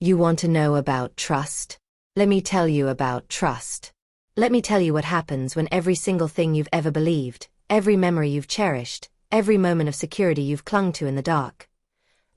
You want to know about trust? Let me tell you about trust. Let me tell you what happens when every single thing you've ever believed, every memory you've cherished, every moment of security you've clung to in the dark.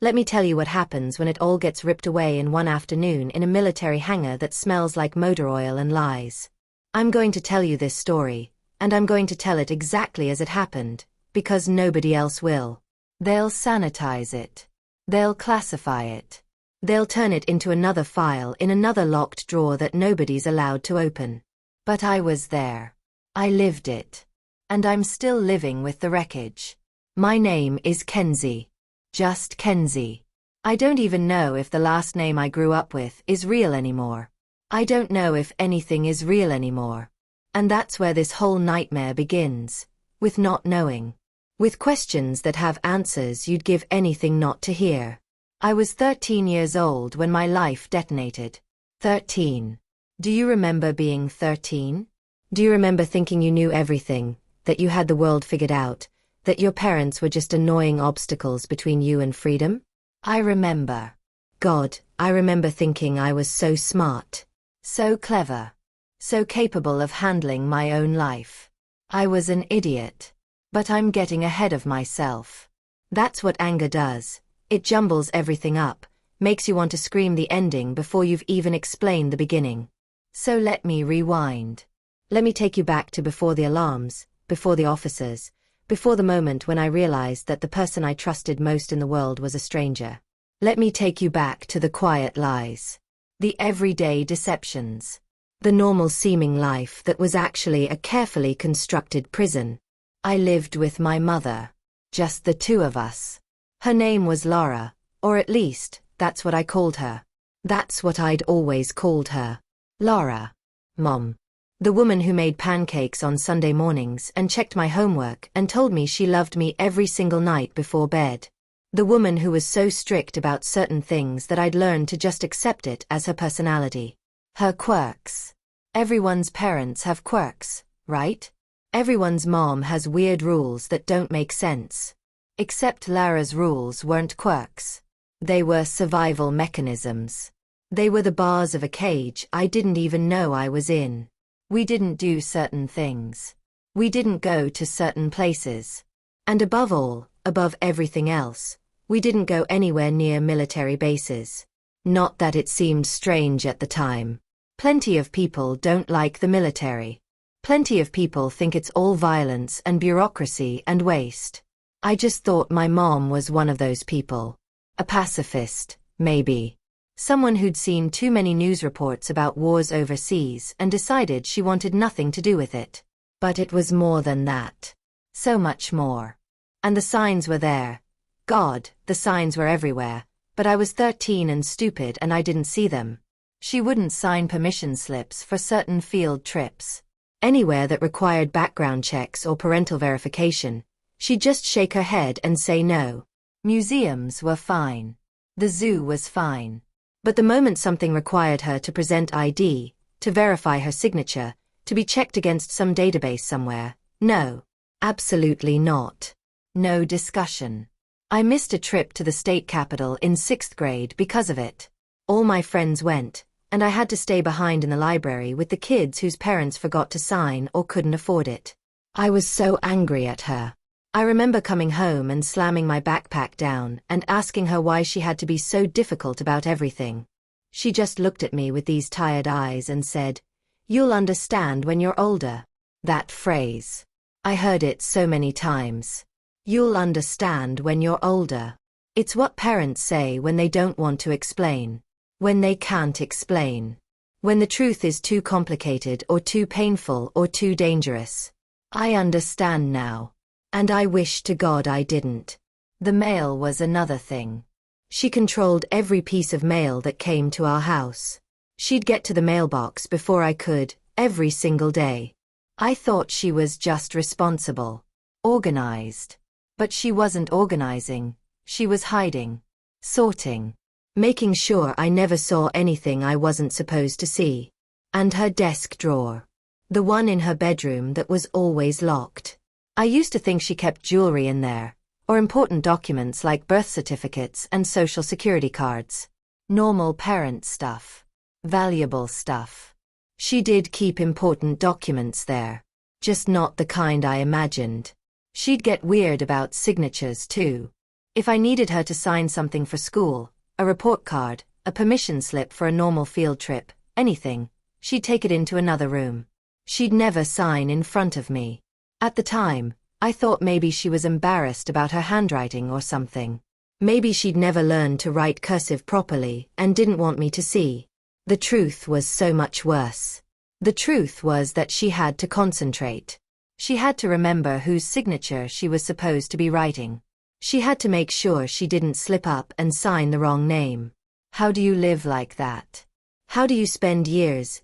Let me tell you what happens when it all gets ripped away in one afternoon in a military hangar that smells like motor oil and lies. I'm going to tell you this story, and I'm going to tell it exactly as it happened, because nobody else will. They'll sanitize it. They'll classify it. They'll turn it into another file in another locked drawer that nobody's allowed to open. But I was there. I lived it. And I'm still living with the wreckage. My name is Kenzie. Just Kenzie. I don't even know if the last name I grew up with is real anymore. I don't know if anything is real anymore. And that's where this whole nightmare begins, with not knowing. With questions that have answers you'd give anything not to hear. I was 13 years old when my life detonated. 13. Do you remember being 13? Do you remember thinking you knew everything, that you had the world figured out, that your parents were just annoying obstacles between you and freedom? I remember. God, I remember thinking I was so smart, so clever, so capable of handling my own life. I was an idiot. But I'm getting ahead of myself. That's what anger does. It jumbles everything up, makes you want to scream the ending before you've even explained the beginning. So let me rewind. Let me take you back to before the alarms, before the officers, before the moment when I realized that the person I trusted most in the world was a stranger. Let me take you back to the quiet lies. The everyday deceptions. The normal-seeming life that was actually a carefully constructed prison. I lived with my mother. Just the two of us. Her name was Laura, or at least, that's what I called her. That's what I'd always called her. Laura. Mom. The woman who made pancakes on Sunday mornings and checked my homework and told me she loved me every single night before bed. The woman who was so strict about certain things that I'd learned to just accept it as her personality. Her quirks. Everyone's parents have quirks, right? Everyone's mom has weird rules that don't make sense. Except Lara's rules weren't quirks. They were survival mechanisms. They were the bars of a cage I didn't even know I was in. We didn't do certain things. We didn't go to certain places. And above all, above everything else, we didn't go anywhere near military bases. Not that it seemed strange at the time. Plenty of people don't like the military. Plenty of people think it's all violence and bureaucracy and waste. I just thought my mom was one of those people. A pacifist, maybe. Someone who'd seen too many news reports about wars overseas and decided she wanted nothing to do with it. But it was more than that. So much more. And the signs were there. God, the signs were everywhere. But I was 13 and stupid and I didn't see them. She wouldn't sign permission slips for certain field trips. Anywhere that required background checks or parental verification, she'd just shake her head and say no. Museums were fine. The zoo was fine. But the moment something required her to present ID, to verify her signature, to be checked against some database somewhere, no. Absolutely not. No discussion. I missed a trip to the state capital in 6th grade because of it. All my friends went, and I had to stay behind in the library with the kids whose parents forgot to sign or couldn't afford it. I was so angry at her. I remember coming home and slamming my backpack down and asking her why she had to be so difficult about everything. She just looked at me with these tired eyes and said, "You'll understand when you're older." That phrase. I heard it so many times. You'll understand when you're older. It's what parents say when they don't want to explain. When they can't explain. When the truth is too complicated or too painful or too dangerous. I understand now. And I wish to God I didn't. The mail was another thing. She controlled every piece of mail that came to our house. She'd get to the mailbox before I could, every single day. I thought she was just responsible. Organized. But she wasn't organizing. She was hiding. Sorting. Making sure I never saw anything I wasn't supposed to see. And her desk drawer. The one in her bedroom that was always locked. I used to think she kept jewelry in there, or important documents like birth certificates and social security cards. Normal parent stuff. Valuable stuff. She did keep important documents there. Just not the kind I imagined. She'd get weird about signatures too. If I needed her to sign something for school, a report card, a permission slip for a normal field trip, anything, she'd take it into another room. She'd never sign in front of me. At the time, I thought maybe she was embarrassed about her handwriting or something. Maybe she'd never learned to write cursive properly and didn't want me to see. The truth was so much worse. The truth was that she had to concentrate. She had to remember whose signature she was supposed to be writing. She had to make sure she didn't slip up and sign the wrong name. How do you live like that? How do you spend years,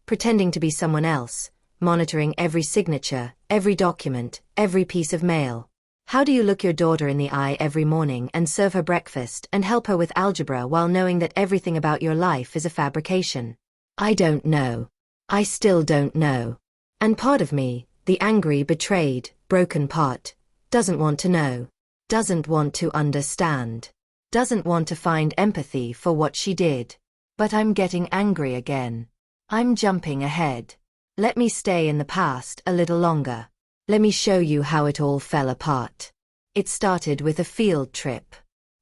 pretending to be someone else, monitoring every signature, every document, every piece of mail? How do you look your daughter in the eye every morning and serve her breakfast and help her with algebra while knowing that everything about your life is a fabrication? I don't know. I still don't know. And part of me, the angry, betrayed, broken part, doesn't want to know. Doesn't want to understand. Doesn't want to find empathy for what she did. But I'm getting angry again. I'm jumping ahead. Let me stay in the past a little longer. Let me show you how it all fell apart. It started with a field trip.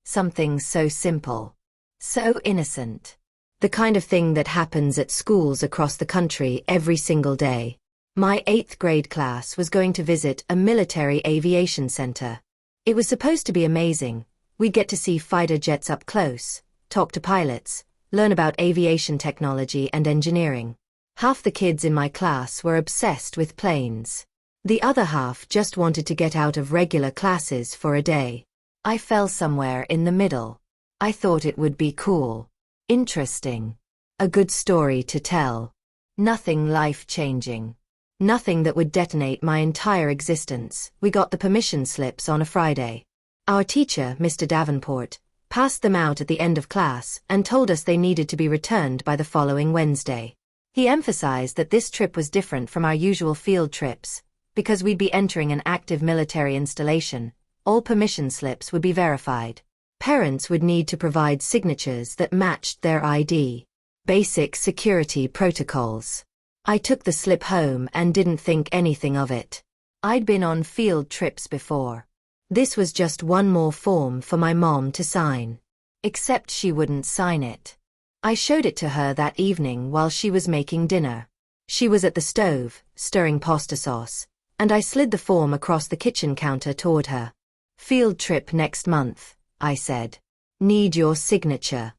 Something so simple. So innocent. The kind of thing that happens at schools across the country every single day. My 8th grade class was going to visit a military aviation center. It was supposed to be amazing. We'd get to see fighter jets up close, talk to pilots, learn about aviation technology and engineering. Half the kids in my class were obsessed with planes. The other half just wanted to get out of regular classes for a day. I fell somewhere in the middle. I thought it would be cool. Interesting. A good story to tell. Nothing life-changing. Nothing that would detonate my entire existence. We got the permission slips on a Friday. Our teacher, Mr. Davenport, passed them out at the end of class and told us they needed to be returned by the following Wednesday. He emphasized that this trip was different from our usual field trips. Because we'd be entering an active military installation, all permission slips would be verified. Parents would need to provide signatures that matched their ID. Basic security protocols. I took the slip home and didn't think anything of it. I'd been on field trips before. This was just one more form for my mom to sign. Except she wouldn't sign it. I showed it to her that evening while she was making dinner. She was at the stove, stirring pasta sauce, and I slid the form across the kitchen counter toward her. Field trip next month, I said. Need your signature.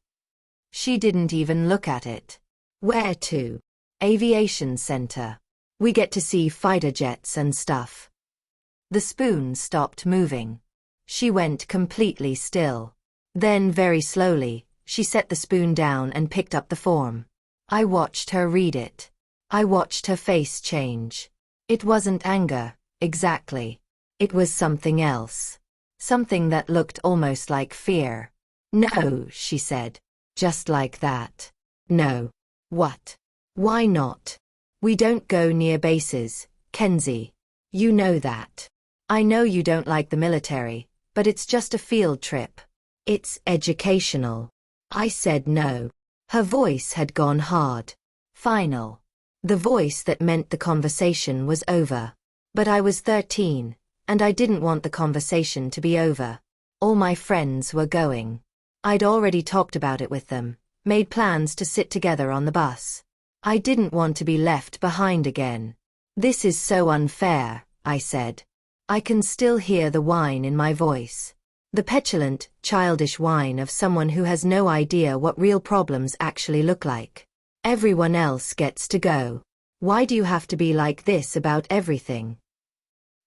She didn't even look at it. Where to? Aviation center. We get to see fighter jets and stuff. The spoon stopped moving. She went completely still. Then very slowly, she set the spoon down and picked up the form. I watched her read it. I watched her face change. It wasn't anger, exactly. It was something else. Something that looked almost like fear. No, she said. Just like that. No. What? Why not? We don't go near bases, Kenzie. You know that. I know you don't like the military, but it's just a field trip. It's educational. I said no. Her voice had gone hard. Final. The voice that meant the conversation was over. But I was 13, and I didn't want the conversation to be over. All my friends were going. I'd already talked about it with them, made plans to sit together on the bus. I didn't want to be left behind again. This is so unfair, I said. I can still hear the whine in my voice. The petulant, childish whine of someone who has no idea what real problems actually look like. Everyone else gets to go. Why do you have to be like this about everything?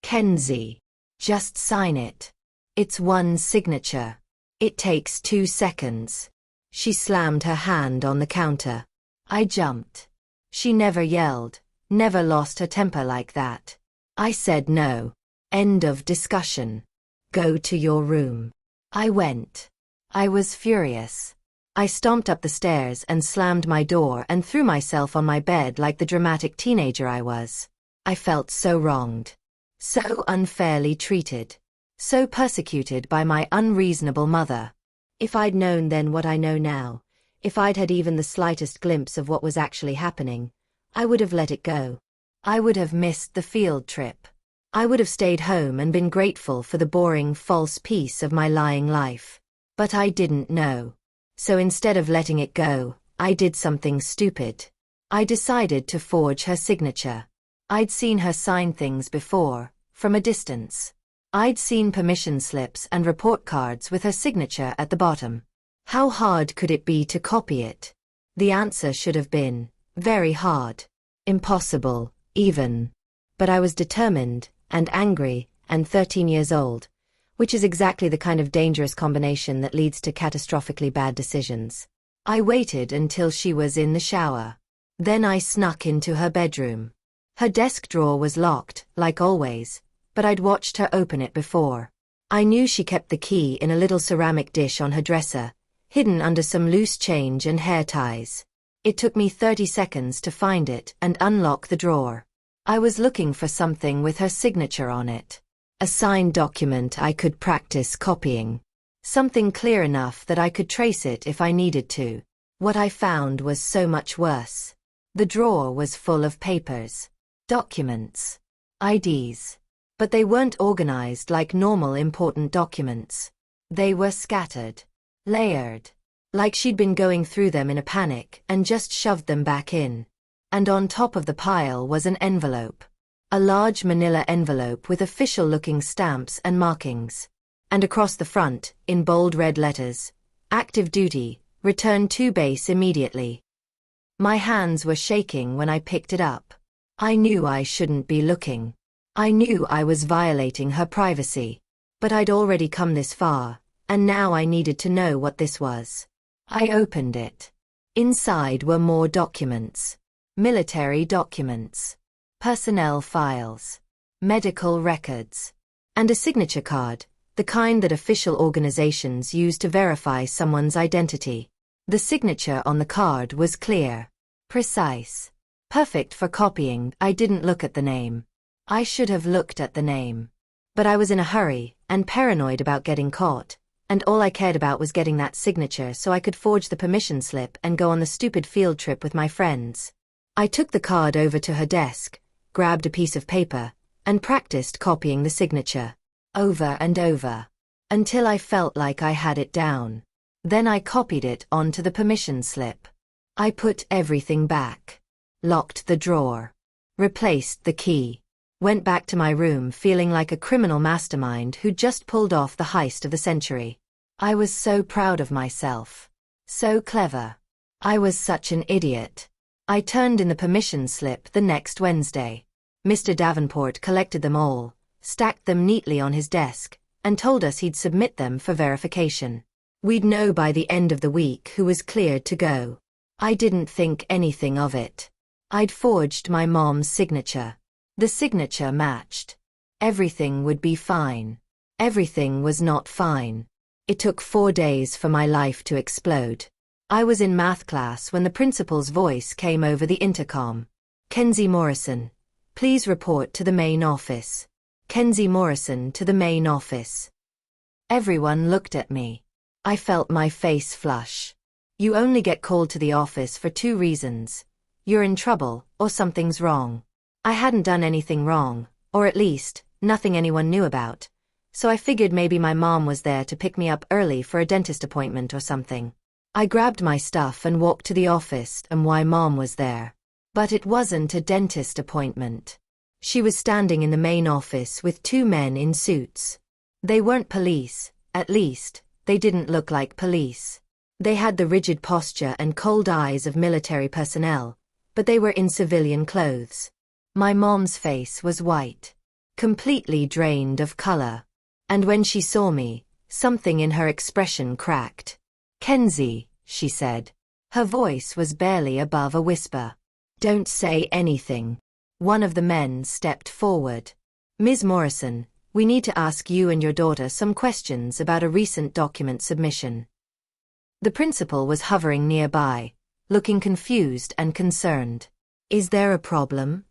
Kenzie. Just sign it. It's one signature. It takes 2 seconds. She slammed her hand on the counter. I jumped. She never yelled, never lost her temper like that. I said no. End of discussion. Go to your room. I went. I was furious. I stomped up the stairs and slammed my door and threw myself on my bed like the dramatic teenager I was. I felt so wronged. So unfairly treated. So persecuted by my unreasonable mother. If I'd known then what I know now, if I'd had even the slightest glimpse of what was actually happening, I would have let it go. I would have missed the field trip. I would have stayed home and been grateful for the boring, false peace of my lying life. But I didn't know. So instead of letting it go, I did something stupid. I decided to forge her signature. I'd seen her sign things before, from a distance. I'd seen permission slips and report cards with her signature at the bottom. How hard could it be to copy it? The answer should have been, very hard. Impossible, even. But I was determined, and angry, and 13 years old, which is exactly the kind of dangerous combination that leads to catastrophically bad decisions. I waited until she was in the shower. Then I snuck into her bedroom. Her desk drawer was locked, like always, but I'd watched her open it before. I knew she kept the key in a little ceramic dish on her dresser, hidden under some loose change and hair ties. It took me 30 seconds to find it and unlock the drawer. I was looking for something with her signature on it. A signed document I could practice copying. Something clear enough that I could trace it if I needed to. What I found was so much worse. The drawer was full of papers. Documents. IDs. But they weren't organized like normal important documents. They were scattered. Layered. Like she'd been going through them in a panic and just shoved them back in. And on top of the pile was an envelope. A large manila envelope with official-looking stamps and markings. And across the front, in bold red letters, active duty, return to base immediately. My hands were shaking when I picked it up. I knew I shouldn't be looking. I knew I was violating her privacy. But I'd already come this far, and now I needed to know what this was. I opened it. Inside were more documents. Military documents. Personnel files. Medical records. And a signature card, the kind that official organizations use to verify someone's identity. The signature on the card was clear. Precise. Perfect for copying. I didn't look at the name. I should have looked at the name. But I was in a hurry, and paranoid about getting caught, and all I cared about was getting that signature so I could forge the permission slip and go on the stupid field trip with my friends. I took the card over to her desk, grabbed a piece of paper, and practiced copying the signature. Over and over. Until I felt like I had it down. Then I copied it onto the permission slip. I put everything back. Locked the drawer. Replaced the key. Went back to my room feeling like a criminal mastermind who just pulled off the heist of the century. I was so proud of myself. So clever. I was such an idiot. I turned in the permission slip the next Wednesday. Mr. Davenport collected them all, stacked them neatly on his desk, and told us he'd submit them for verification. We'd know by the end of the week who was cleared to go. I didn't think anything of it. I'd forged my mom's signature. The signature matched. Everything would be fine. Everything was not fine. It took 4 days for my life to explode. I was in math class when the principal's voice came over the intercom. Kenzie Morrison, please report to the main office. Kenzie Morrison to the main office. Everyone looked at me. I felt my face flush. You only get called to the office for 2 reasons. You're in trouble, or something's wrong. I hadn't done anything wrong, or at least, nothing anyone knew about. So I figured maybe my mom was there to pick me up early for a dentist appointment or something. I grabbed my stuff and walked to the office and why Mom was there. But it wasn't a dentist appointment. She was standing in the main office with 2 men in suits. They weren't police, at least, they didn't look like police. They had the rigid posture and cold eyes of military personnel, but they were in civilian clothes. My mom's face was white, completely drained of color. And when she saw me, something in her expression cracked. Kenzie, she said. Her voice was barely above a whisper. Don't say anything. One of the men stepped forward. Ms. Morrison, we need to ask you and your daughter some questions about a recent document submission. The principal was hovering nearby, looking confused and concerned. Is there a problem?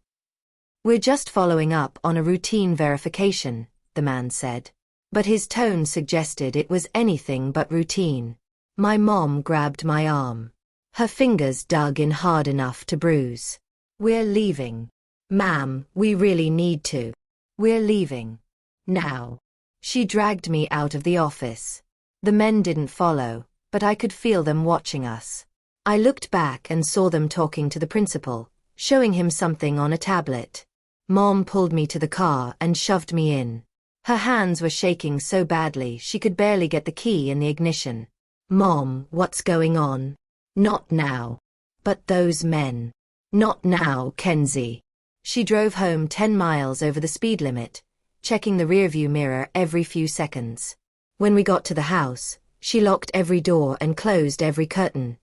We're just following up on a routine verification, the man said. but his tone suggested it was anything but routine. My mom grabbed my arm. Her fingers dug in hard enough to bruise. "We're leaving. Ma'am, we really need to. We're leaving. Now." She dragged me out of the office. The men didn't follow, but I could feel them watching us. I looked back and saw them talking to the principal, showing him something on a tablet. Mom pulled me to the car and shoved me in. Her hands were shaking so badly she could barely get the key in the ignition. "Mom, what's going on?" "Not now." "But those men." "Not now, Kenzie." She drove home 10 miles over the speed limit, checking the rearview mirror every few seconds. When we got to the house, she locked every door and closed every curtain.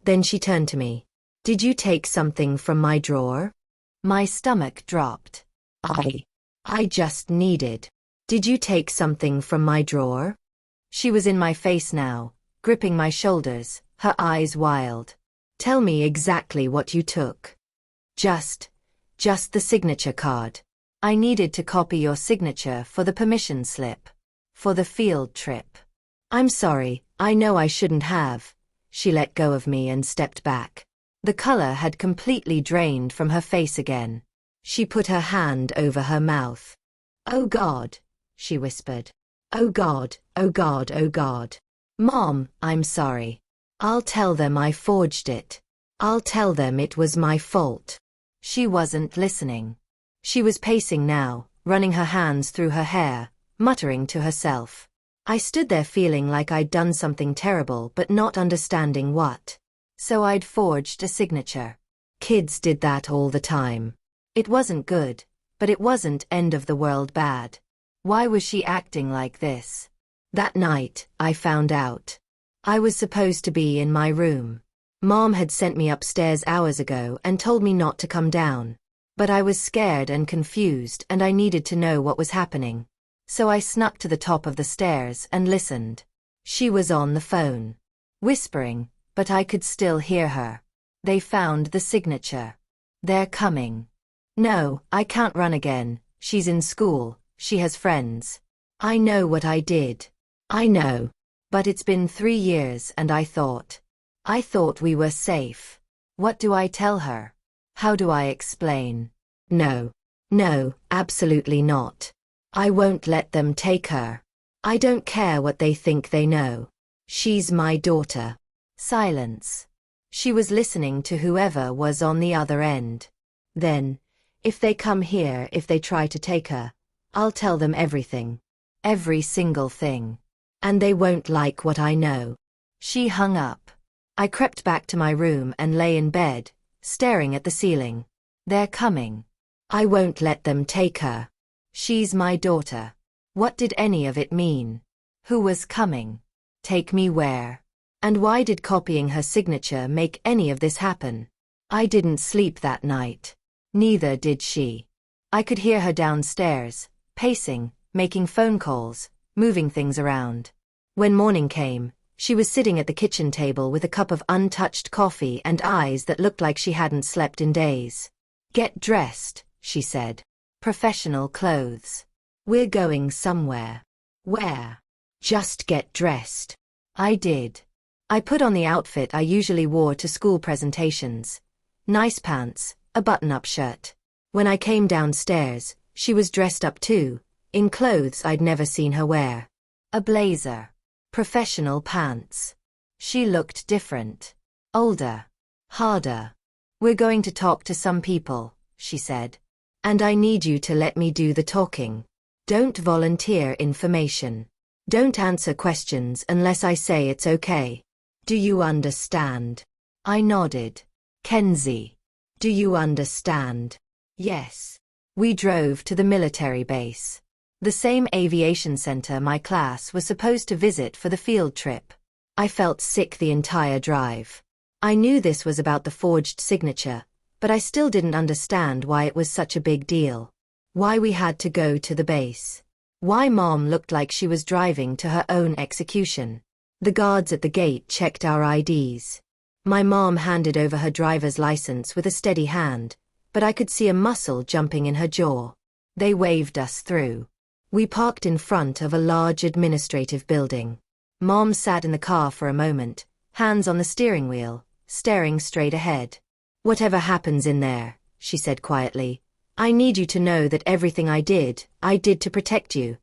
Then she turned to me. "Did you take something from my drawer?" My stomach dropped. I just needed. "Did you take something from my drawer?" She was in my face now, gripping my shoulders, her eyes wild. "Tell me exactly what you took." Just the signature card. I needed to copy your signature for the permission slip. For the field trip." "I'm sorry, I know I shouldn't have." She let go of me and stepped back. The color had completely drained from her face again. She put her hand over her mouth. "Oh God," she whispered. "Oh God, oh God, oh God. Mom, I'm sorry. I'll tell them I forged it. I'll tell them it was my fault." She wasn't listening. She was pacing now, running her hands through her hair, muttering to herself. I stood there feeling like I'd done something terrible but not understanding what. So I'd forged a signature. Kids did that all the time. It wasn't good, but it wasn't end of the world bad. Why was she acting like this? That night, I found out. I was supposed to be in my room. Mom had sent me upstairs hours ago and told me not to come down. But I was scared and confused and I needed to know what was happening. So I snuck to the top of the stairs and listened. She was on the phone. Whispering, but I could still hear her. "They found the signature. They're coming." "No, I can't run again. She's in school, she has friends." "I know what I did. I know. But it's been 3 years and I thought we were safe. What do I tell her? How do I explain?" No, absolutely not. I won't let them take her. I don't care what they think they know. She's my daughter." Silence. She was listening to whoever was on the other end. "Then, if they come here, if they try to take her, I'll tell them everything. Every single thing. And they won't like what I know." She hung up. I crept back to my room and lay in bed, staring at the ceiling. "They're coming. I won't let them take her. She's my daughter." What did any of it mean? Who was coming? Take me where? And why did copying her signature make any of this happen? I didn't sleep that night. Neither did she. I could hear her downstairs, pacing, making phone calls, moving things around. When morning came, she was sitting at the kitchen table with a cup of untouched coffee and eyes that looked like she hadn't slept in days. "Get dressed," she said. "Professional clothes. We're going somewhere." "Where?" "Just get dressed." I did. I put on the outfit I usually wore to school presentations. Nice pants, a button-up shirt. When I came downstairs, she was dressed up too, in clothes I'd never seen her wear. A blazer. Professional pants. She looked different. Older. Harder. "We're going to talk to some people," she said. "And I need you to let me do the talking. Don't volunteer information. Don't answer questions unless I say it's okay. Do you understand?" I nodded. "Kenzie, do you understand?" "Yes." We drove to the military base. The same aviation center my class was supposed to visit for the field trip. I felt sick the entire drive. I knew this was about the forged signature, but I still didn't understand why it was such a big deal. Why we had to go to the base. Why Mom looked like she was driving to her own execution. The guards at the gate checked our IDs. My mom handed over her driver's license with a steady hand, but I could see a muscle jumping in her jaw. They waved us through. We parked in front of a large administrative building. Mom sat in the car for a moment, hands on the steering wheel, staring straight ahead. "Whatever happens in there," she said quietly, "I need you to know that everything I did to protect you."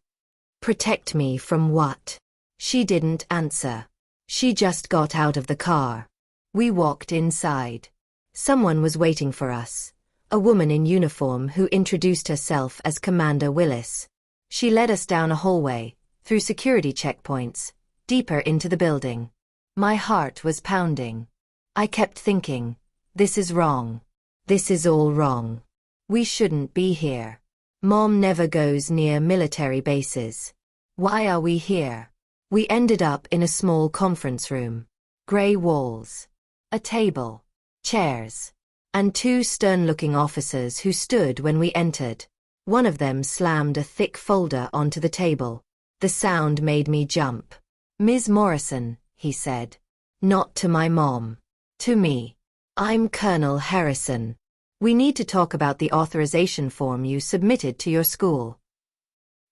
"Protect me from what?" She didn't answer. She just got out of the car. We walked inside. Someone was waiting for us. A woman in uniform who introduced herself as Commander Willis. She led us down a hallway, through security checkpoints, deeper into the building. My heart was pounding. I kept thinking, this is wrong. This is all wrong. We shouldn't be here. Mom never goes near military bases. Why are we here? We ended up in a small conference room. Gray walls. A table. Chairs. And two stern-looking officers who stood when we entered. One of them slammed a thick folder onto the table. The sound made me jump. "Ms. Morrison," he said. "Not to my mom. To me. I'm Colonel Harrison. We need to talk about the authorization form you submitted to your school."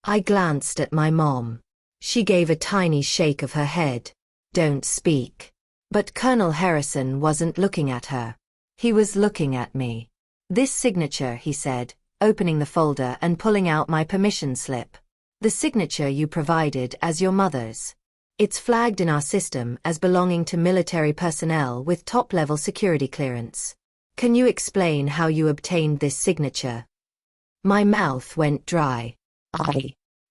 I glanced at my mom. She gave a tiny shake of her head. "Don't speak." But Colonel Harrison wasn't looking at her. He was looking at me. "This signature," he said, opening the folder and pulling out my permission slip. "The signature you provided as your mother's. It's flagged in our system as belonging to military personnel with top-level security clearance. Can you explain how you obtained this signature?" My mouth went dry.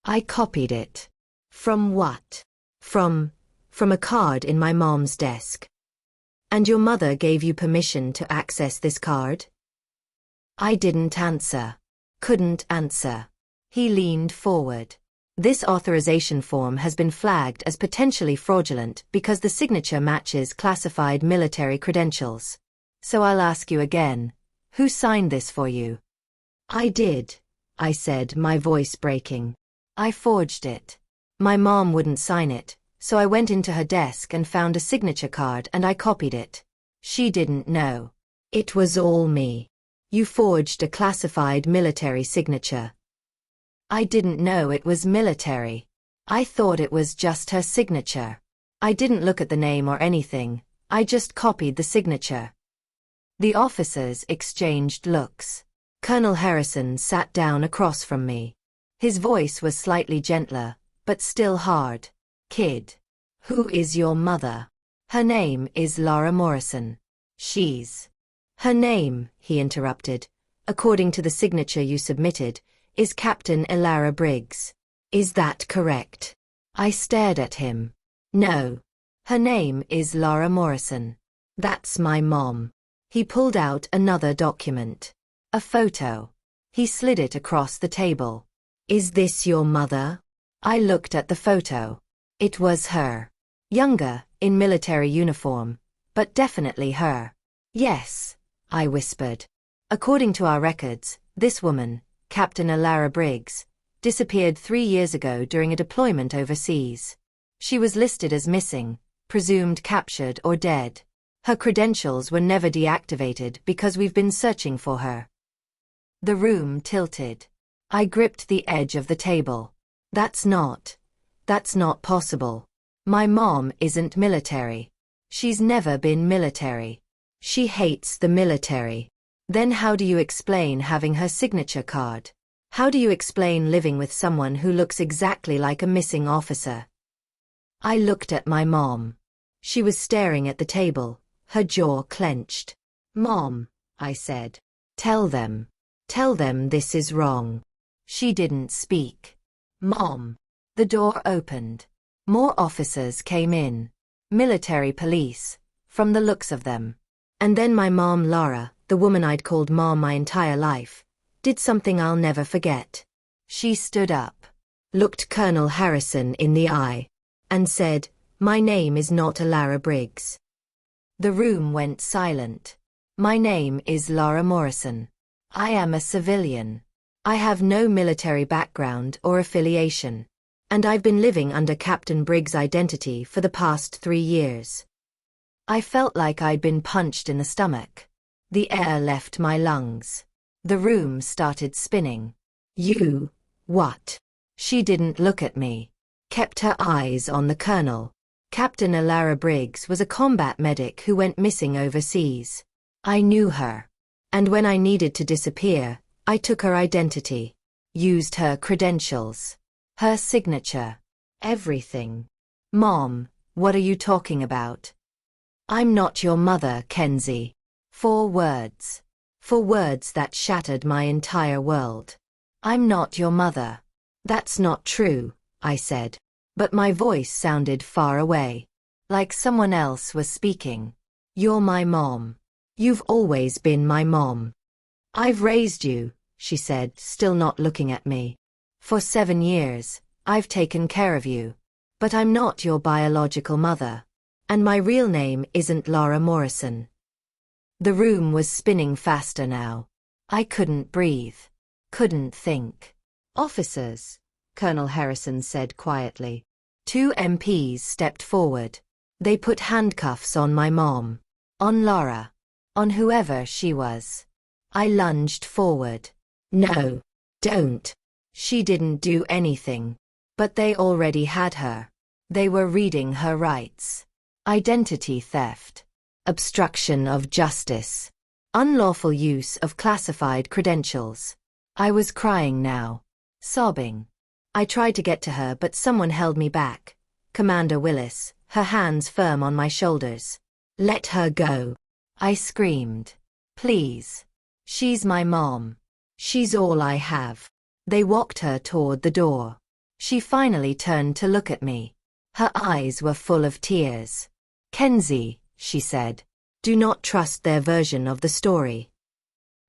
I copied it. From what? From a card in my mom's desk. "And your mother gave you permission to access this card?" I didn't answer. Couldn't answer. He leaned forward. "This authorization form has been flagged as potentially fraudulent because the signature matches classified military credentials. So I'll ask you again, who signed this for you?" "I did," I said, my voice breaking. "I forged it. My mom wouldn't sign it, so I went into her desk and found a signature card and I copied it. She didn't know. It was all me." "You forged a classified military signature." "I didn't know it was military. I thought it was just her signature. I didn't look at the name or anything, I just copied the signature." The officers exchanged looks. Colonel Harrison sat down across from me. His voice was slightly gentler, but still hard. "Kid, who is your mother?" "Her name is Laura Morrison. She's..." "Her name," he interrupted, "according to the signature you submitted, is Captain Elara Briggs. Is that correct?" I stared at him. "No. Her name is Laura Morrison. That's my mom." He pulled out another document. A photo. He slid it across the table. "Is this your mother?" I looked at the photo. It was her. Younger, in military uniform, but definitely her. "Yes," I whispered. "According to our records, this woman, Captain Elara Briggs, disappeared 3 years ago during a deployment overseas. She was listed as missing, presumed captured or dead. Her credentials were never deactivated because we've been searching for her." The room tilted. I gripped the edge of the table. That's not possible. My mom isn't military. She's never been military. She hates the military. Then how do you explain having her signature card? How do you explain living with someone who looks exactly like a missing officer?" I looked at my mom. She was staring at the table, her jaw clenched. "Mom," I said, Tell them this is wrong." She didn't speak. "Mom." The door opened. More officers came in. Military police, from the looks of them. And then my mom Laura, the woman I'd called Mom my entire life, did something I'll never forget. She stood up, looked Colonel Harrison in the eye, and said, "My name is not Elara Briggs." The room went silent. "My name is Laura Morrison. I am a civilian. I have no military background or affiliation. And I've been living under Captain Briggs' identity for the past 3 years." I felt like I'd been punched in the stomach. The air left my lungs. The room started spinning. "You, what?" She didn't look at me. Kept her eyes on the colonel. Captain Alara Briggs was a combat medic who went missing overseas. I knew her. And when I needed to disappear, I took her identity. Used her credentials. Her signature. Everything. Mom, what are you talking about? I'm not your mother, Kenzie. 4 words. 4 words that shattered my entire world. I'm not your mother. That's not true, I said. But my voice sounded far away. Like someone else was speaking. You're my mom. You've always been my mom. I've raised you, she said, still not looking at me. For 7 years, I've taken care of you. But I'm not your biological mother. And my real name isn't Laura Morrison. The room was spinning faster now. I couldn't breathe. Couldn't think. Officers, Colonel Harrison said quietly. 2 MPs stepped forward. They put handcuffs on my mom. On Laura. On whoever she was. I lunged forward. No. Don't. She didn't do anything. But they already had her. They were reading her rights. Identity theft. Obstruction of justice. Unlawful use of classified credentials. I was crying now. Sobbing. I tried to get to her but someone held me back. Commander Willis, her hands firm on my shoulders. Let her go. I screamed. Please. She's my mom. She's all I have. They walked her toward the door. She finally turned to look at me. Her eyes were full of tears. Kenzie, she said. Do not trust their version of the story.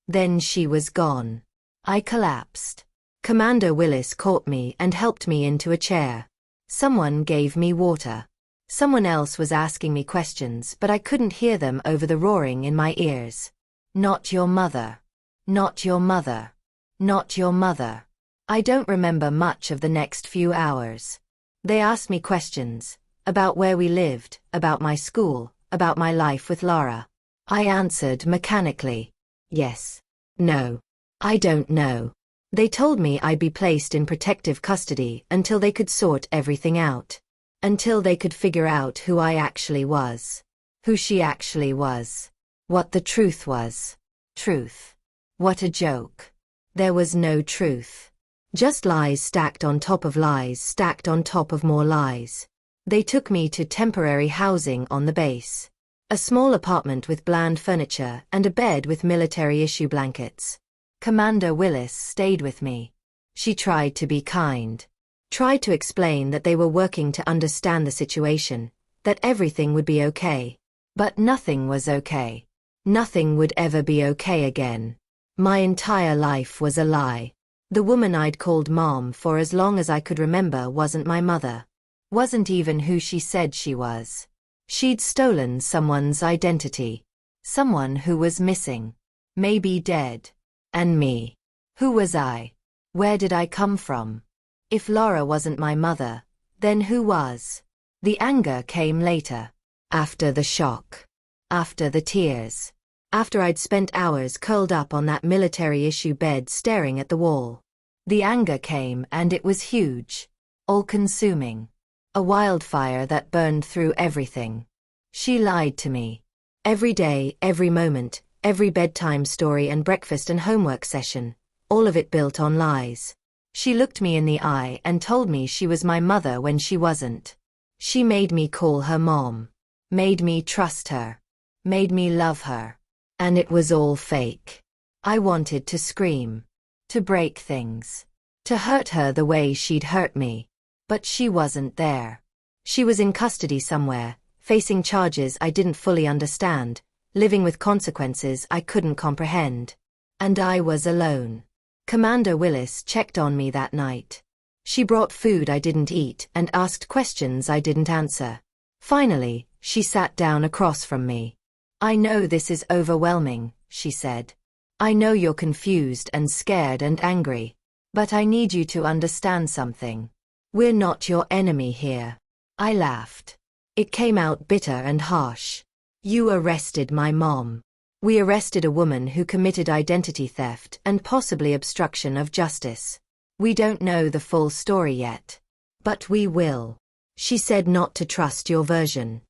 Then she was gone. I collapsed. Commander Willis caught me and helped me into a chair. Someone gave me water. Someone else was asking me questions, but I couldn't hear them over the roaring in my ears. Not your mother. Not your mother. Not your mother. I don't remember much of the next few hours. They asked me questions. About where we lived, about my school, about my life with Laura. I answered mechanically. Yes. No. I don't know. They told me I'd be placed in protective custody until they could sort everything out. Until they could figure out who I actually was. Who she actually was. What the truth was. Truth. What a joke. There was no truth. Just lies stacked on top of lies stacked on top of more lies. They took me to temporary housing on the base. A small apartment with bland furniture and a bed with military-issue blankets. Commander Willis stayed with me. She tried to be kind. Tried to explain that they were working to understand the situation, that everything would be okay. But nothing was okay. Nothing would ever be okay again. My entire life was a lie. The woman I'd called Mom for as long as I could remember wasn't my mother. Wasn't even who she said she was. She'd stolen someone's identity. Someone who was missing. Maybe dead. And me. Who was I? Where did I come from? If Laura wasn't my mother, then who was? The anger came later. After the shock. After the tears. After I'd spent hours curled up on that military-issue bed staring at the wall. The anger came and it was huge. All-consuming. A wildfire that burned through everything. She lied to me. Every day, every moment, every bedtime story and breakfast and homework session, all of it built on lies. She looked me in the eye and told me she was my mother when she wasn't. She made me call her mom. Made me trust her. Made me love her. And it was all fake. I wanted to scream. To break things. To hurt her the way she'd hurt me. But she wasn't there. She was in custody somewhere, facing charges I didn't fully understand, living with consequences I couldn't comprehend. And I was alone. Commander Willis checked on me that night. She brought food I didn't eat and asked questions I didn't answer. Finally, she sat down across from me. I know this is overwhelming, she said. I know you're confused and scared and angry. But I need you to understand something. We're not your enemy here. I laughed. It came out bitter and harsh. You arrested my mom. We arrested a woman who committed identity theft and possibly obstruction of justice. We don't know the full story yet. But we will. She said not to trust your version.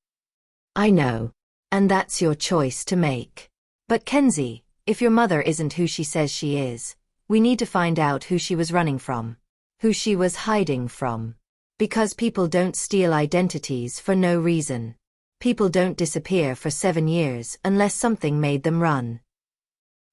I know. And that's your choice to make. But Kenzie, if your mother isn't who she says she is, we need to find out who she was running from. Who she was hiding from. Because people don't steal identities for no reason. People don't disappear for 7 years unless something made them run.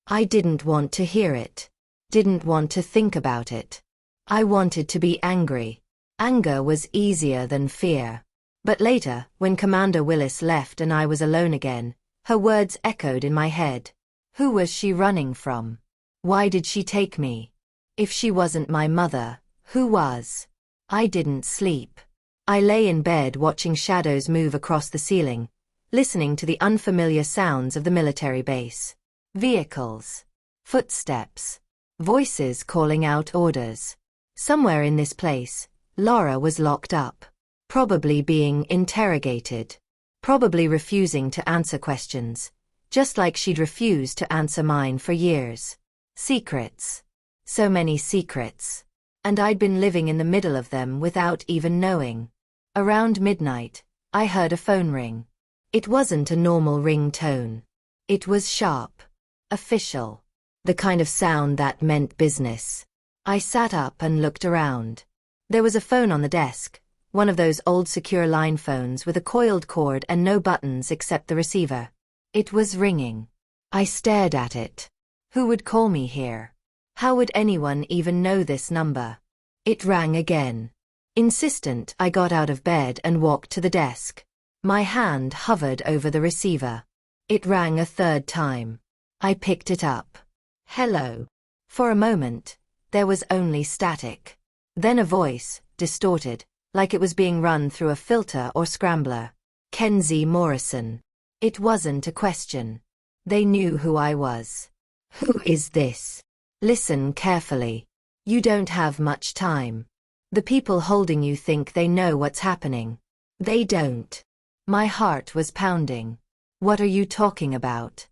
I didn't want to hear it. Didn't want to think about it. I wanted to be angry. Anger was easier than fear. But later, when Commander Willis left and I was alone again, her words echoed in my head. Who was she running from? Why did she take me? If she wasn't my mother, who was? I didn't sleep. I lay in bed watching shadows move across the ceiling, listening to the unfamiliar sounds of the military base. Vehicles. Footsteps. Voices calling out orders. Somewhere in this place, Laura was locked up. Probably being interrogated. Probably refusing to answer questions. Just like she'd refused to answer mine for years. Secrets. So many secrets. And I'd been living in the middle of them without even knowing. Around midnight, I heard a phone ring. It wasn't a normal ring tone. It was sharp. Official. The kind of sound that meant business. I sat up and looked around. There was a phone on the desk, one of those old secure line phones with a coiled cord and no buttons except the receiver. It was ringing. I stared at it. Who would call me here? How would anyone even know this number? It rang again. Insistent, I got out of bed and walked to the desk. My hand hovered over the receiver. It rang a third time. I picked it up. Hello. For a moment, there was only static. Then a voice, distorted, like it was being run through a filter or scrambler. Kenzie Morrison. It wasn't a question. They knew who I was. Who is this? Listen carefully. You don't have much time. The people holding you think they know what's happening. They don't. My heart was pounding. What are you talking about?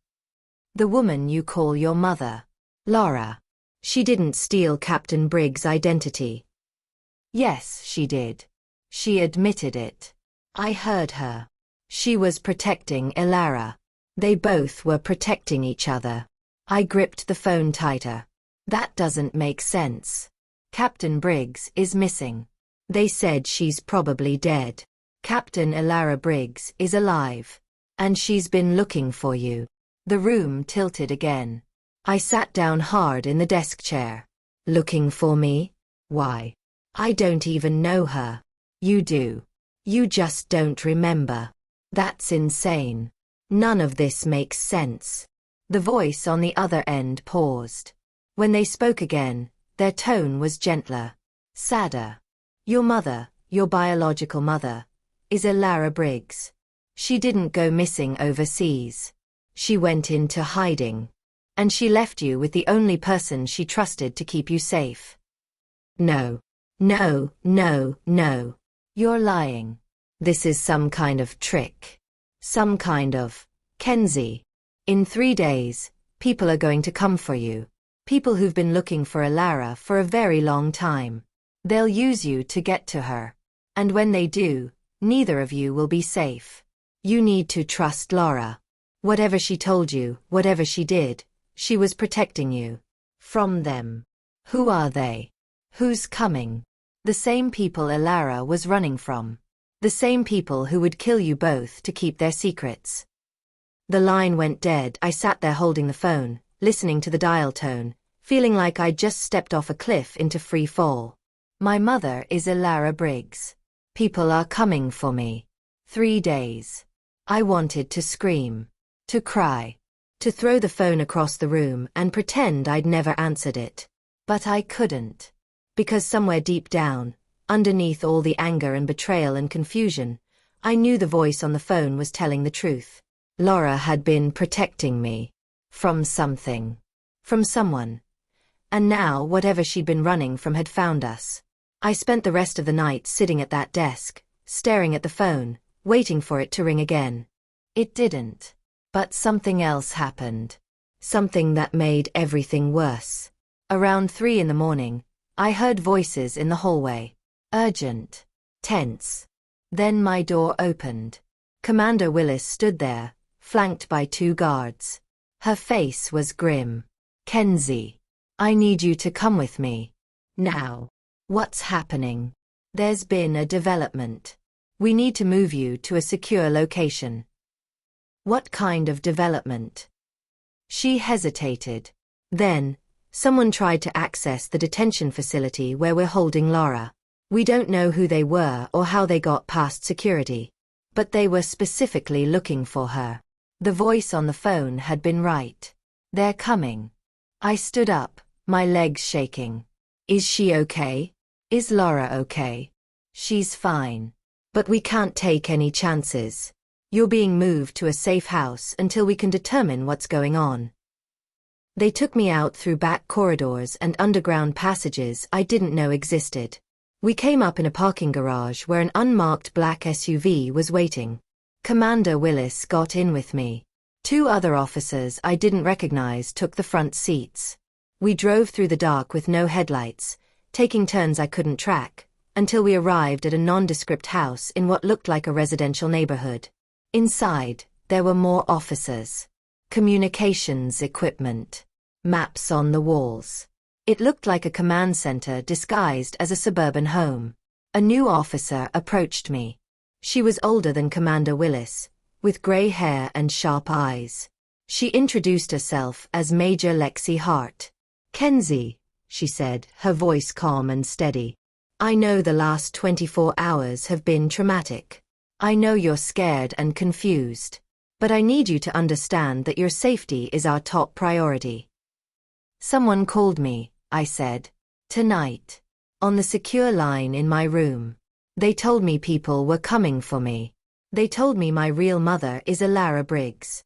The woman you call your mother. Laura. She didn't steal Captain Briggs' identity. Yes, she did. She admitted it. I heard her. She was protecting Ilara. They both were protecting each other. I gripped the phone tighter. That doesn't make sense. Captain Briggs is missing. They said she's probably dead. Captain Ilara Briggs is alive. And she's been looking for you. The room tilted again. I sat down hard in the desk chair. Looking for me? Why? I don't even know her. You do. You just don't remember. That's insane. None of this makes sense. The voice on the other end paused. When they spoke again, their tone was gentler. Sadder. Your mother, your biological mother, is Ilara Briggs. She didn't go missing overseas. She went into hiding. And she left you with the only person she trusted to keep you safe. No. No, no, no. You're lying. This is some kind of trick. Some kind of... Kenzie. In 3 days, people are going to come for you. People who've been looking for Ilara for a very long time. They'll use you to get to her. And when they do, neither of you will be safe. You need to trust Laura. Whatever she told you, whatever she did, she was protecting you. From them. Who are they? Who's coming? The same people Ilara was running from. The same people who would kill you both to keep their secrets. The line went dead. I sat there holding the phone, listening to the dial tone, feeling like I'd just stepped off a cliff into free fall. My mother is Ilara Briggs. People are coming for me. 3 days. I wanted to scream. To cry. To throw the phone across the room and pretend I'd never answered it. But I couldn't. Because somewhere deep down, underneath all the anger and betrayal and confusion, I knew the voice on the phone was telling the truth. Laura had been protecting me. From something. From someone. And now whatever she'd been running from had found us. I spent the rest of the night sitting at that desk, staring at the phone, waiting for it to ring again. It didn't. But something else happened. Something that made everything worse. Around 3 in the morning, I heard voices in the hallway. Urgent. Tense. Then my door opened. Commander Willis stood there, flanked by 2 guards. Her face was grim. Kenzie. I need you to come with me. Now. What's happening? There's been a development. We need to move you to a secure location. What kind of development? She hesitated. Then, someone tried to access the detention facility where we're holding Laura. We don't know who they were or how they got past security. But they were specifically looking for her. The voice on the phone had been right. They're coming. I stood up, my legs shaking. Is she okay? Is Laura okay? She's fine. But we can't take any chances. You're being moved to a safe house until we can determine what's going on. They took me out through back corridors and underground passages I didn't know existed. We came up in a parking garage where an unmarked black SUV was waiting. Commander Willis got in with me. 2 other officers I didn't recognize took the front seats. We drove through the dark with no headlights, taking turns I couldn't track, until we arrived at a nondescript house in what looked like a residential neighborhood. Inside, there were more officers. Communications equipment. Maps on the walls. It looked like a command center disguised as a suburban home. A new officer approached me. She was older than Commander Willis, with gray hair and sharp eyes. She introduced herself as Major Lexi Hart. Kenzie, she said, her voice calm and steady. I know the last 24 hours have been traumatic. I know you're scared and confused. But I need you to understand that your safety is our top priority. Someone called me, I said. Tonight. On the secure line in my room. They told me people were coming for me. They told me my real mother is Alara Briggs.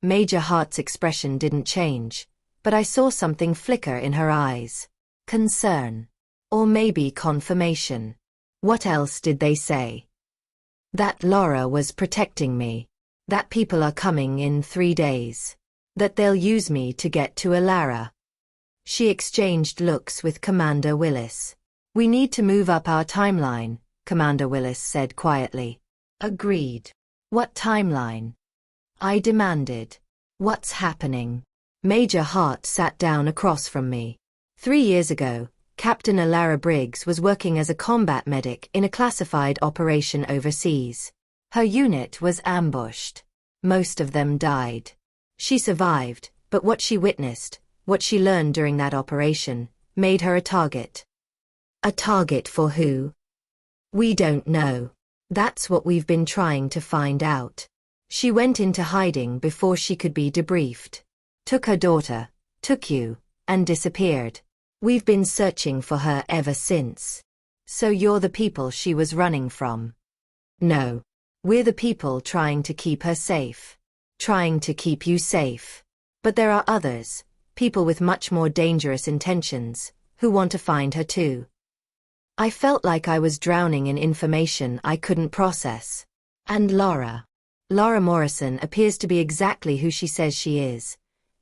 Major Hart's expression didn't change, but I saw something flicker in her eyes. Concern. Or maybe confirmation. What else did they say? That Laura was protecting me. That people are coming in 3 days. That they'll use me to get to Alara. She exchanged looks with Commander Willis. We need to move up our timeline, Commander Willis said quietly. Agreed. What timeline? I demanded. What's happening? Major Hart sat down across from me. 3 years ago, Captain Alara Briggs was working as a combat medic in a classified operation overseas. Her unit was ambushed. Most of them died. She survived, but what she witnessed, what she learned during that operation, made her a target. A target for who? We don't know. That's what we've been trying to find out. She went into hiding before she could be debriefed. Took her daughter, took you, and disappeared. We've been searching for her ever since. So you're the people she was running from? No. We're the people trying to keep her safe. Trying to keep you safe. But there are others, people with much more dangerous intentions, who want to find her too. I felt like I was drowning in information I couldn't process. And Laura. Laura Morrison appears to be exactly who she says she is.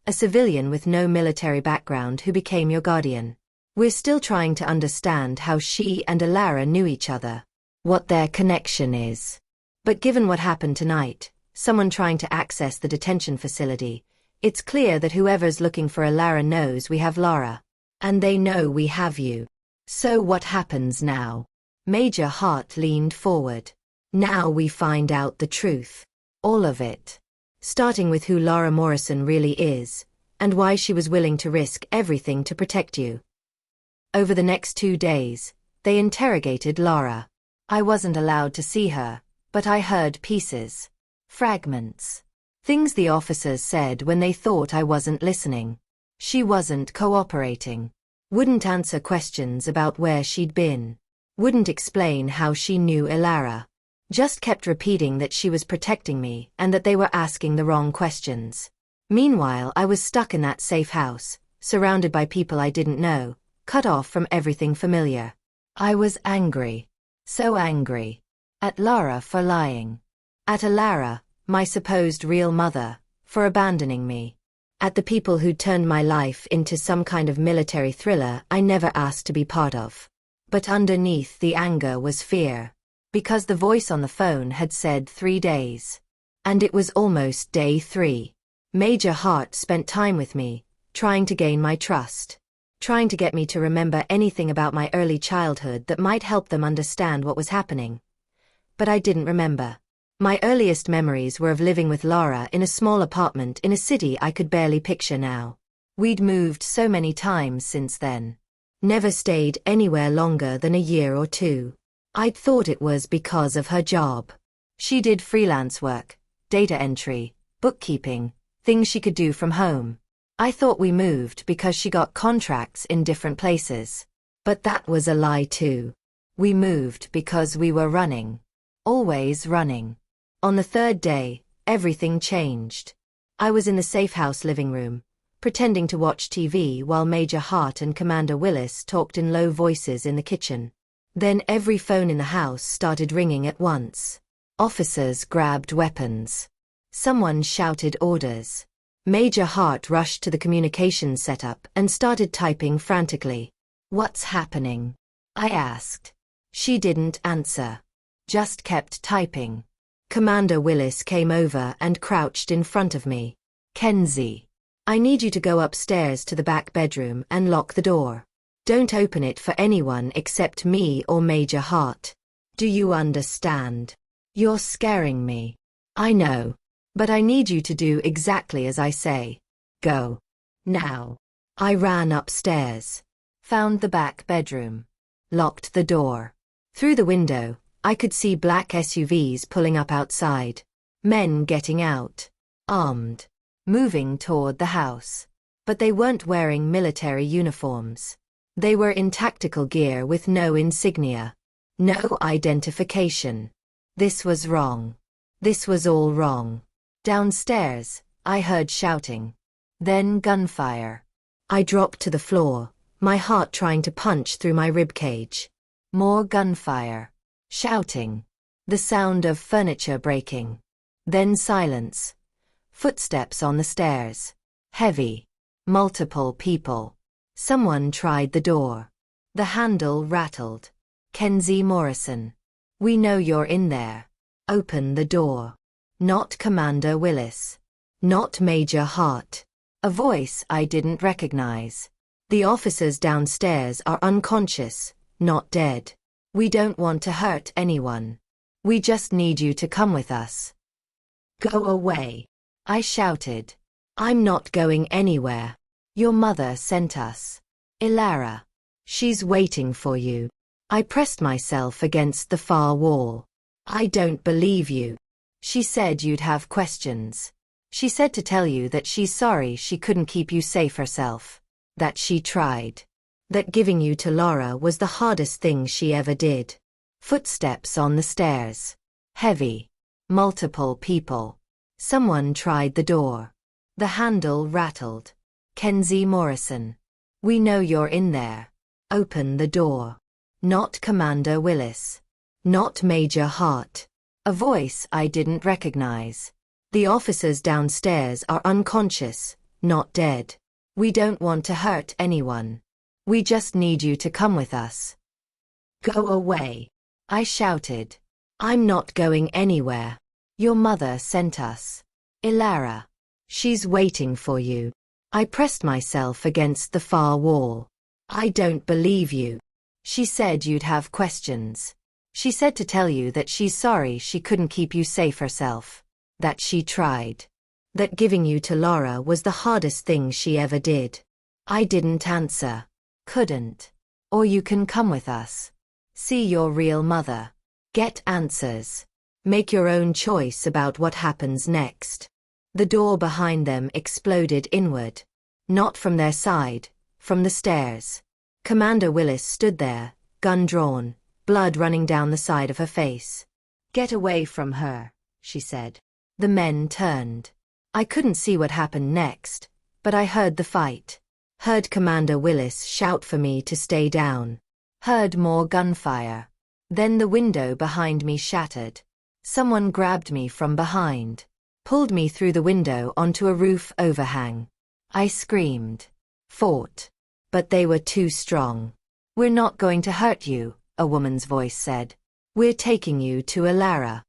A civilian with no military background who became your guardian. We're still trying to understand how she and Alara knew each other. What their connection is. But given what happened tonight, someone trying to access the detention facility, it's clear that whoever's looking for Alara knows we have Laura. And they know we have you. So what happens now? Major Hart leaned forward. Now we find out the truth. All of it. Starting with who Laura Morrison really is, and why she was willing to risk everything to protect you. Over the next 2 days, they interrogated Laura. I wasn't allowed to see her, but I heard pieces. Fragments. Things the officers said when they thought I wasn't listening. She wasn't cooperating. Wouldn't answer questions about where she'd been. Wouldn't explain how she knew Alara. Just kept repeating that she was protecting me and that they were asking the wrong questions. Meanwhile, I was stuck in that safe house, surrounded by people I didn't know, cut off from everything familiar. I was angry. So angry. At Laura for lying. At Alara, my supposed real mother, for abandoning me. At the people who'd turned my life into some kind of military thriller I never asked to be part of. But underneath the anger was fear. Because the voice on the phone had said 3 days. And it was almost day 3. Major Hart spent time with me, trying to gain my trust. Trying to get me to remember anything about my early childhood that might help them understand what was happening. But I didn't remember. My earliest memories were of living with Laura in a small apartment in a city I could barely picture now. We'd moved so many times since then. Never stayed anywhere longer than a year or 2. I'd thought it was because of her job. She did freelance work, data entry, bookkeeping, things she could do from home. I thought we moved because she got contracts in different places. But that was a lie too. We moved because we were running. Always running. On the 3rd day, everything changed. I was in the safe house living room, pretending to watch TV while Major Hart and Commander Willis talked in low voices in the kitchen. Then every phone in the house started ringing at once. Officers grabbed weapons. Someone shouted orders. Major Hart rushed to the communications setup and started typing frantically. "What's happening?" I asked. She didn't answer. Just kept typing. Commander Willis came over and crouched in front of me. "Kenzie, I need you to go upstairs to the back bedroom and lock the door. Don't open it for anyone except me or Major Hart. Do you understand? You're scaring me. I know. But I need you to do exactly as I say. Go. Now." I ran upstairs. Found the back bedroom. Locked the door. Through the window, I could see black SUVs pulling up outside. Men getting out. Armed. Moving toward the house. But they weren't wearing military uniforms. They were in tactical gear with no insignia. No identification. This was wrong. This was all wrong. Downstairs, I heard shouting. Then gunfire. I dropped to the floor, my heart trying to punch through my ribcage. More gunfire. Shouting. The sound of furniture breaking. Then silence. Footsteps on the stairs. Heavy. Multiple people. Someone tried the door. The handle rattled. Kenzie Morrison. "We know you're in there. Open the door." Not Commander Willis. Not Major Hart. A voice I didn't recognize. "The officers downstairs are unconscious, not dead. We don't want to hurt anyone. We just need you to come with us." "Go away," I shouted. "I'm not going anywhere. Your mother sent us. Ilara. She's waiting for you." I pressed myself against the far wall. "I don't believe you. She said you'd have questions. She said to tell you that she's sorry she couldn't keep you safe herself. That she tried. That giving you to Laura was the hardest thing she ever did." Footsteps on the stairs. Heavy. Multiple people. Someone tried the door. The handle rattled. Kenzie Morrison. "We know you're in there. Open the door." Not Commander Willis. Not Major Hart. A voice I didn't recognize. "The officers downstairs are unconscious, not dead. We don't want to hurt anyone. We just need you to come with us." "Go away," I shouted. "I'm not going anywhere. Your mother sent us. Ilara. She's waiting for you." I pressed myself against the far wall. "I don't believe you. She said you'd have questions. She said to tell you that she's sorry she couldn't keep you safe herself. That she tried. That giving you to Laura was the hardest thing she ever did." I didn't answer. Couldn't. "Or you can come with us. See your real mother. Get answers. Make your own choice about what happens next." The door behind them exploded inward. Not from their side, from the stairs. Commander Willis stood there, gun drawn, blood running down the side of her face. "Get away from her," she said. The men turned. I couldn't see what happened next, but I heard the fight. Heard Commander Willis shout for me to stay down. Heard more gunfire. Then the window behind me shattered. Someone grabbed me from behind. Pulled me through the window onto a roof overhang. I screamed. Fought. But they were too strong. We're not going to hurt you, a woman's voice said. We're taking you to Ilara.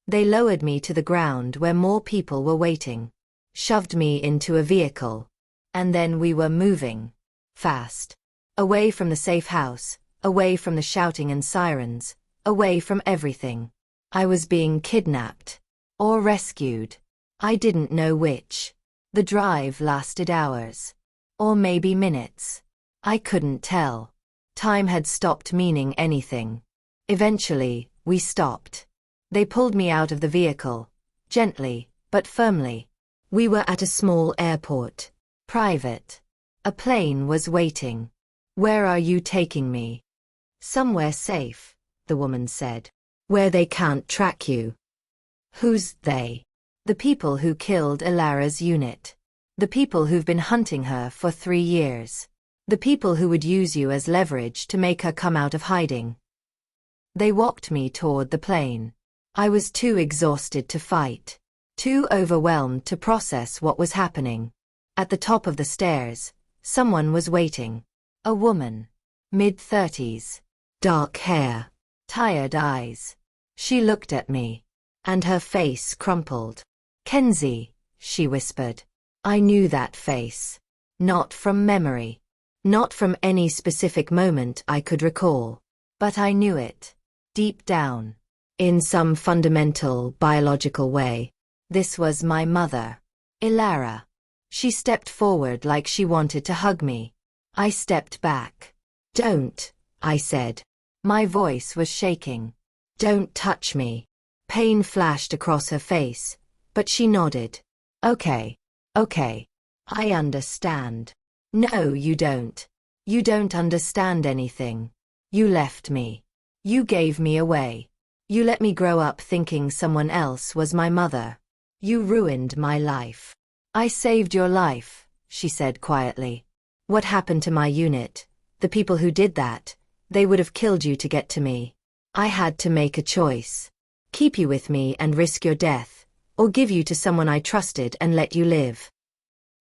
They lowered me to the ground where more people were waiting. Shoved me into a vehicle. And then we were moving. Fast. Away from the safe house, away from the shouting and sirens, away from everything. I was being kidnapped. Or rescued. I didn't know which. The drive lasted hours. Or maybe minutes. I couldn't tell. Time had stopped meaning anything. Eventually, we stopped. They pulled me out of the vehicle. Gently, but firmly. We were at a small airport. Private. A plane was waiting. Where are you taking me? Somewhere safe, the woman said. Where they can't track you. Who's they? The people who killed Ilara's unit. The people who've been hunting her for 3 years. The people who would use you as leverage to make her come out of hiding. They walked me toward the plane. I was too exhausted to fight. Too overwhelmed to process what was happening. At the top of the stairs, someone was waiting. A woman. Mid-30s. Dark hair. Tired eyes. She looked at me. And her face crumpled. Kenzie, she whispered. I knew that face. Not from memory. Not from any specific moment I could recall. But I knew it. Deep down. In some fundamental, biological way. This was my mother. Ilara. She stepped forward like she wanted to hug me. I stepped back. Don't, I said. My voice was shaking. Don't touch me. Pain flashed across her face, but she nodded. Okay. I understand. No, you don't. You don't understand anything. You left me. You gave me away. You let me grow up thinking someone else was my mother. You ruined my life. I saved your life, she said quietly. What happened to my unit? The people who did that, they would have killed you to get to me. I had to make a choice. Keep you with me and risk your death, or give you to someone I trusted and let you live.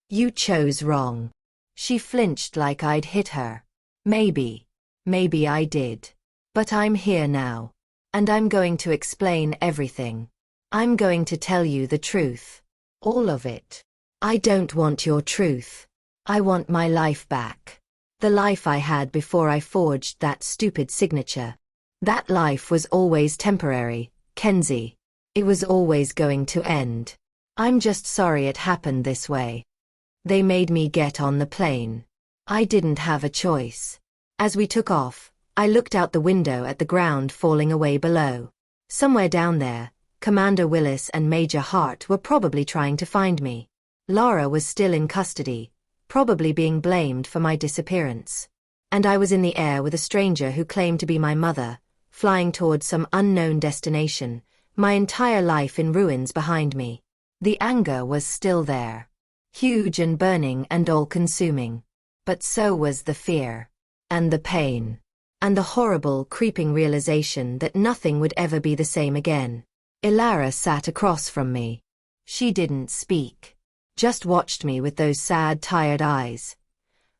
You chose wrong. She flinched like I'd hit her. Maybe I did. But I'm here now. And I'm going to explain everything. I'm going to tell you the truth. All of it. I don't want your truth. I want my life back. The life I had before I forged that stupid signature. That life was always temporary, Kenzie. It was always going to end. I'm just sorry it happened this way. They made me get on the plane. I didn't have a choice. As we took off, I looked out the window at the ground falling away below. Somewhere down there, Commander Willis and Major Hart were probably trying to find me. Laura was still in custody, probably being blamed for my disappearance. And I was in the air with a stranger who claimed to be my mother, flying towards some unknown destination, my entire life in ruins behind me. The anger was still there. Huge and burning and all-consuming. But so was the fear. And the pain. And the horrible, creeping realization that nothing would ever be the same again. Ilara sat across from me. She didn't speak. Just watched me with those sad, tired eyes.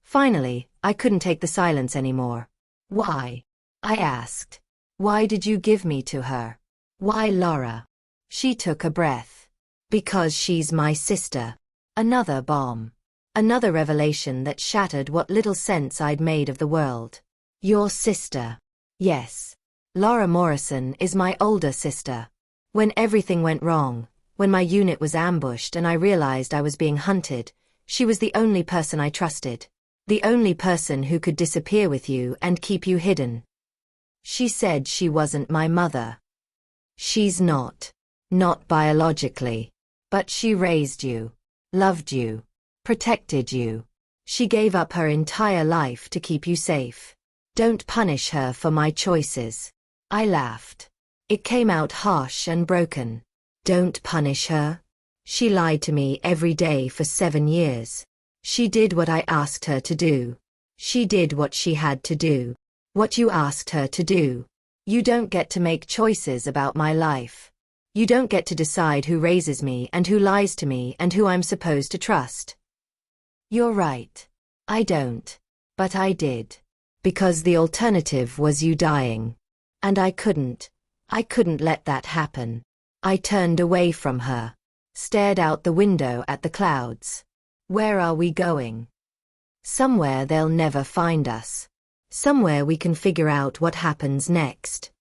Finally, I couldn't take the silence anymore. Why? I asked. Why did you give me to her? Why Laura? She took a breath. Because she's my sister. Another bomb. Another revelation that shattered what little sense I'd made of the world. Your sister. Yes. Laura Morrison is my older sister. When everything went wrong, when my unit was ambushed and I realized I was being hunted, she was the only person I trusted. The only person who could disappear with you and keep you hidden. She said she wasn't my mother. She's not. Not biologically. But she raised you. Loved you. Protected you. She gave up her entire life to keep you safe. Don't punish her for my choices. I laughed. It came out harsh and broken. Don't punish her. She lied to me every day for 7 years. She did what I asked her to do. She did what she had to do. What you asked her to do. You don't get to make choices about my life. You don't get to decide who raises me and who lies to me and who I'm supposed to trust. You're right. I don't. But I did. Because the alternative was you dying. And I couldn't let that happen. I turned away from her. Stared out the window at the clouds. Where are we going? Somewhere they'll never find us. Somewhere we can figure out what happens next.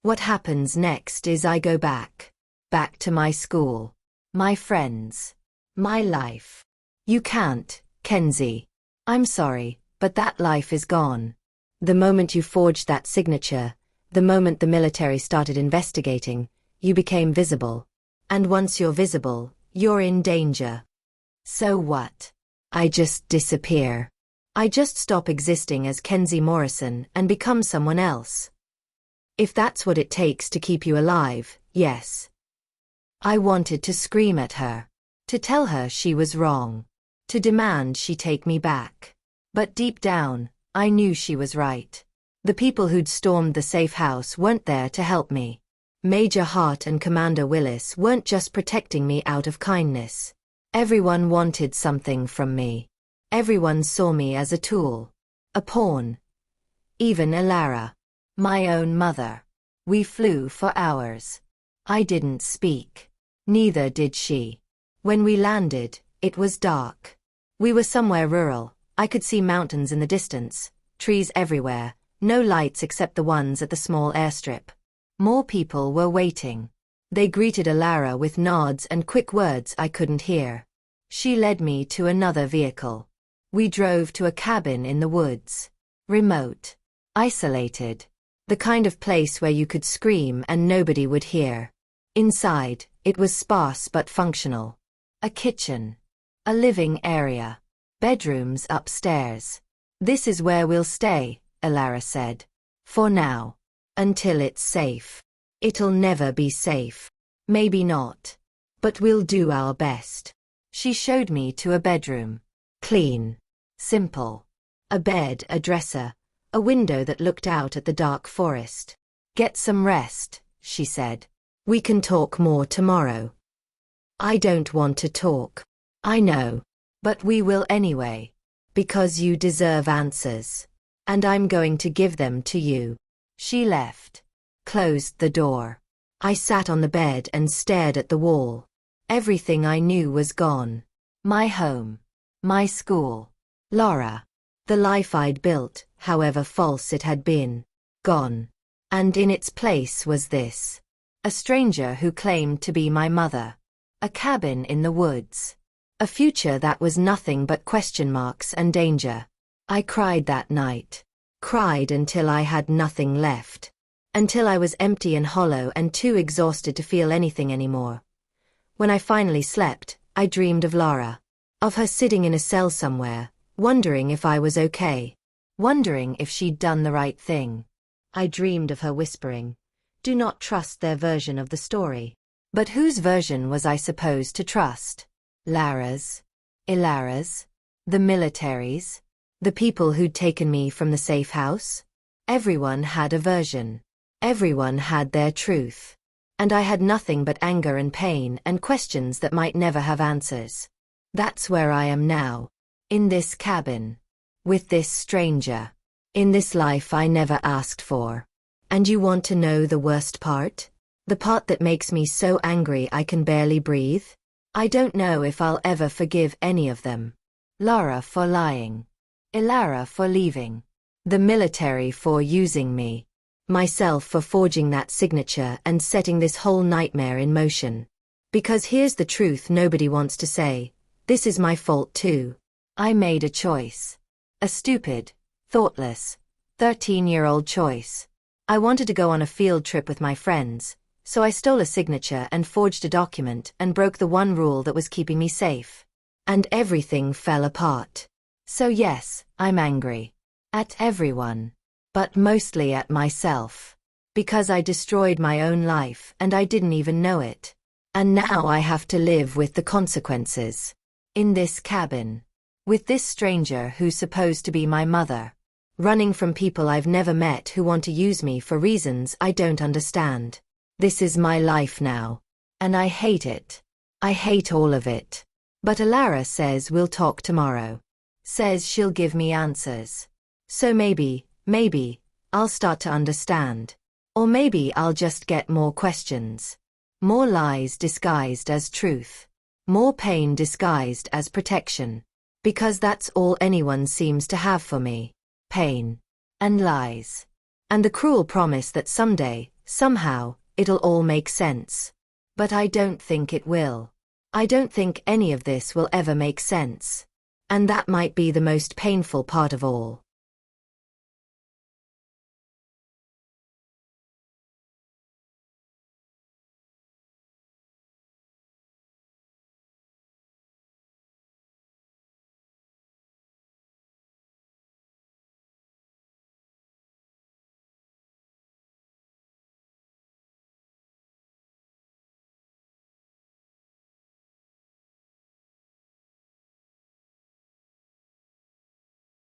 What happens next is I go back. Back to my school. My friends. My life. You can't, Kenzie. I'm sorry, but that life is gone. The moment you forged that signature, the moment the military started investigating, you became visible. And once you're visible, you're in danger. So what? I just disappear. I just stop existing as Kenzie Morrison and become someone else. If that's what it takes to keep you alive, yes. I wanted to scream at her. To tell her she was wrong. To demand she take me back. But deep down, I knew she was right. The people who'd stormed the safe house weren't there to help me. Major Hart and Commander Willis weren't just protecting me out of kindness. Everyone wanted something from me. Everyone saw me as a tool. A pawn. Even Elara. My own mother. We flew for hours. I didn't speak. Neither did she. When we landed, it was dark. We were somewhere rural. I could see mountains in the distance, trees everywhere, no lights except the ones at the small airstrip. More people were waiting. They greeted Elara with nods and quick words I couldn't hear. She led me to another vehicle. We drove to a cabin in the woods. Remote. Isolated. The kind of place where you could scream and nobody would hear. Inside, it was sparse but functional. A kitchen. A living area. Bedrooms upstairs. This is where we'll stay, Elara said. For now. Until it's safe. It'll never be safe. Maybe not. But we'll do our best. She showed me to a bedroom. Clean. Simple. A bed, a dresser, a window that looked out at the dark forest. Get some rest, she said. We can talk more tomorrow. I don't want to talk. I know. But we will anyway. Because you deserve answers. And I'm going to give them to you. She left. Closed the door. I sat on the bed and stared at the wall. Everything I knew was gone. My home. My school. Laura. The life I'd built, however false it had been. Gone. And in its place was this. A stranger who claimed to be my mother. A cabin in the woods. A future that was nothing but question marks and danger. I cried that night. Cried until I had nothing left. Until I was empty and hollow and too exhausted to feel anything anymore. When I finally slept, I dreamed of Laura. Of her sitting in a cell somewhere, wondering if I was okay. Wondering if she'd done the right thing. I dreamed of her whispering, "Do not trust their version of the story." But whose version was I supposed to trust? Lara's? Elara's? The military's? The people who'd taken me from the safe house? Everyone had a version. Everyone had their truth. And I had nothing but anger and pain and questions that might never have answers. That's where I am now. In this cabin. With this stranger. In this life I never asked for. And you want to know the worst part? The part that makes me so angry I can barely breathe? I don't know if I'll ever forgive any of them. Laura for lying. Elara for leaving. The military for using me. Myself for forging that signature and setting this whole nightmare in motion. Because here's the truth nobody wants to say. This is my fault too. I made a choice. A stupid, thoughtless, 13-year-old choice. I wanted to go on a field trip with my friends, so I stole a signature and forged a document and broke the one rule that was keeping me safe. And everything fell apart. So yes, I'm angry. At everyone. But mostly at myself. Because I destroyed my own life and I didn't even know it. And now I have to live with the consequences. In this cabin. With this stranger who's supposed to be my mother. Running from people I've never met who want to use me for reasons I don't understand. This is my life now. And I hate it. I hate all of it. But Alara says we'll talk tomorrow. Says she'll give me answers. So maybe, I'll start to understand. Or maybe I'll just get more questions. More lies disguised as truth. More pain disguised as protection. Because that's all anyone seems to have for me. Pain. And lies. And the cruel promise that someday, somehow, it'll all make sense. But I don't think it will. I don't think any of this will ever make sense. And that might be the most painful part of all.